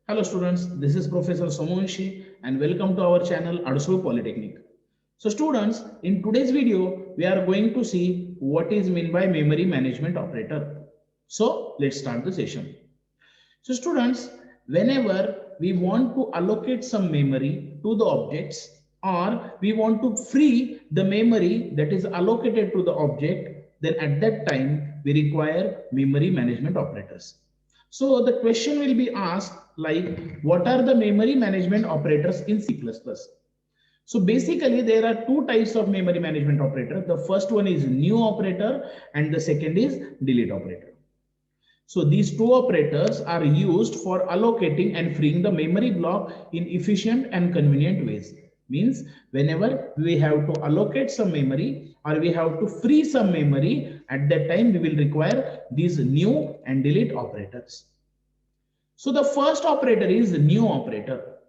Hello students, this is Professor Somunshi and welcome to our channel Adsu Polytechnic. So students, in today's video, we are going to see what is meant by memory management operator. So let's start the session. So students, whenever we want to allocate some memory to the objects or we want to free the memory that is allocated to the object, then at that time we require memory management operators. So the question will be asked like what are the memory management operators in C++? So basically there are two types of memory management operator. The first one is new operator and the second is delete operator. So these two operators are used for allocating and freeing the memory block in efficient and convenient ways. Means whenever we have to allocate some memory or we have to free some memory, at that time we will require these new and delete operators. So the first operator is the new operator.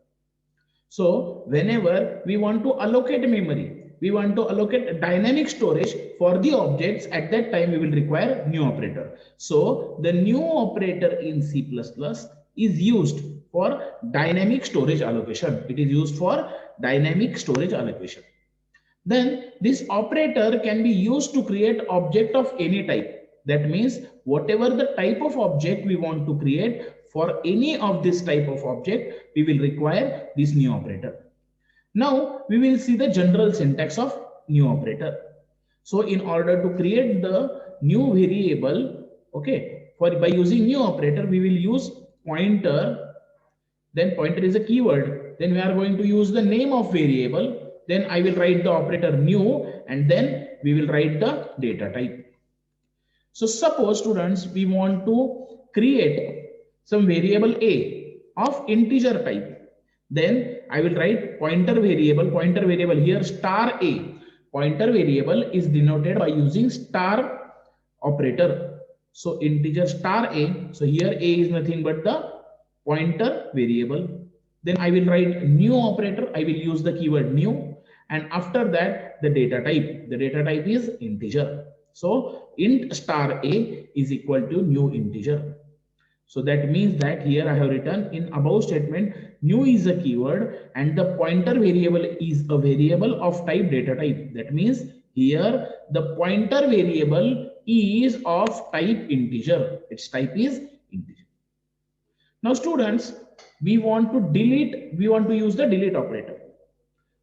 So whenever we want to allocate memory, we want to allocate dynamic storage for the objects, at that time we will require new operator. So the new operator in C++ is used for dynamic storage allocation. It is used for dynamic storage allocation. Then this operator can be used to create object of any type. That means whatever the type of object we want to create, for any of this type of object, we will require this new operator. Now we will see the general syntax of new operator. So in order to create the new variable, okay, for by using new operator, we will use pointer. Then pointer is a keyword. Then we are going to use the name of variable. Then I will write the operator new and then we will write the data type. So suppose students, we want to create some variable a of integer type. Then I will write pointer variable here star a. Pointer variable is denoted by using star operator. So integer star a. So here a is nothing but the pointer variable. Then I will write new operator. I will use the keyword new. And after that, the data type. The data type is integer. So int star a is equal to new integer. So that means that here I have written in above statement, new is a keyword and the pointer variable is a variable of type data type. That means here the pointer variable is of type integer. Its type is integer. Now students, we want to use the delete operator.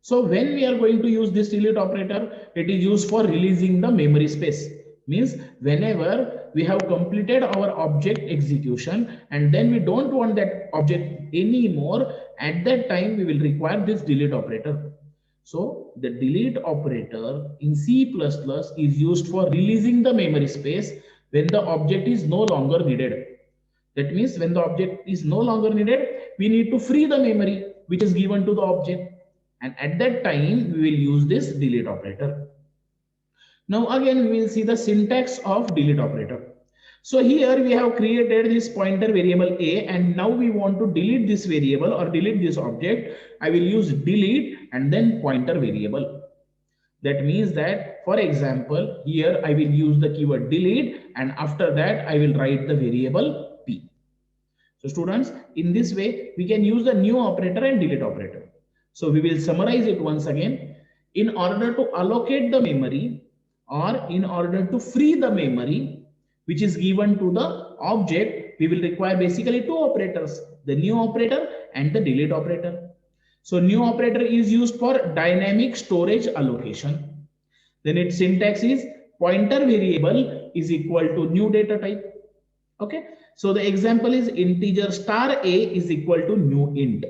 So when we are going to use this delete operator, it is used for releasing the memory space. Means whenever we have completed our object execution and then we don't want that object anymore, at that time we will require this delete operator. So the delete operator in C++ is used for releasing the memory space when the object is no longer needed. That means when the object is no longer needed, we need to free the memory which is given to the object. And at that time, we will use this delete operator. Now again, we will see the syntax of delete operator. So here we have created this pointer variable a and now we want to delete this variable or delete this object. I will use delete and then pointer variable. That means that, for example, here I will use the keyword delete and after that I will write the variable p. So students, in this way, we can use the new operator and delete operator. So we will summarize it once again. In order to allocate the memory or in order to free the memory which is given to the object, we will require basically two operators, the new operator and the delete operator. So new operator is used for dynamic storage allocation. Then its syntax is pointer variable is equal to new data type. Okay. So the example is integer star a is equal to new int.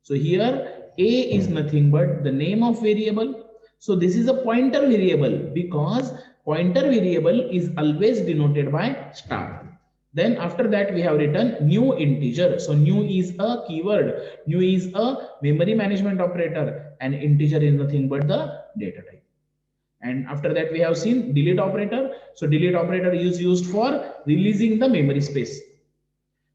So here a is nothing but the name of variable. So this is a pointer variable because pointer variable is always denoted by star. Then after that we have written new integer. So new is a keyword. New is a memory management operator and integer is nothing but the data type. And after that we have seen delete operator. So delete operator is used for releasing the memory space.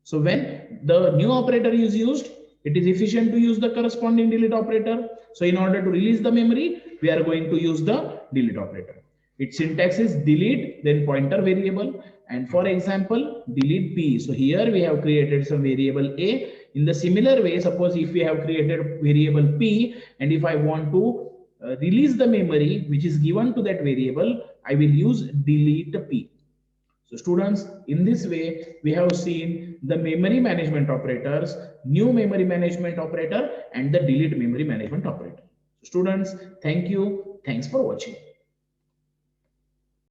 So when the new operator is used, it is efficient to use the corresponding delete operator. So in order to release the memory, we are going to use the delete operator. Its syntax is delete, then pointer variable. And for example, delete p. So here we have created some variable a In the similar way, suppose if we have created variable p, and if I want to release the memory which is given to that variable, I will use delete p. So students, in this way, we have seen the memory management operators, new memory management operator, and the delete memory management operator. Students, thank you. Thanks for watching.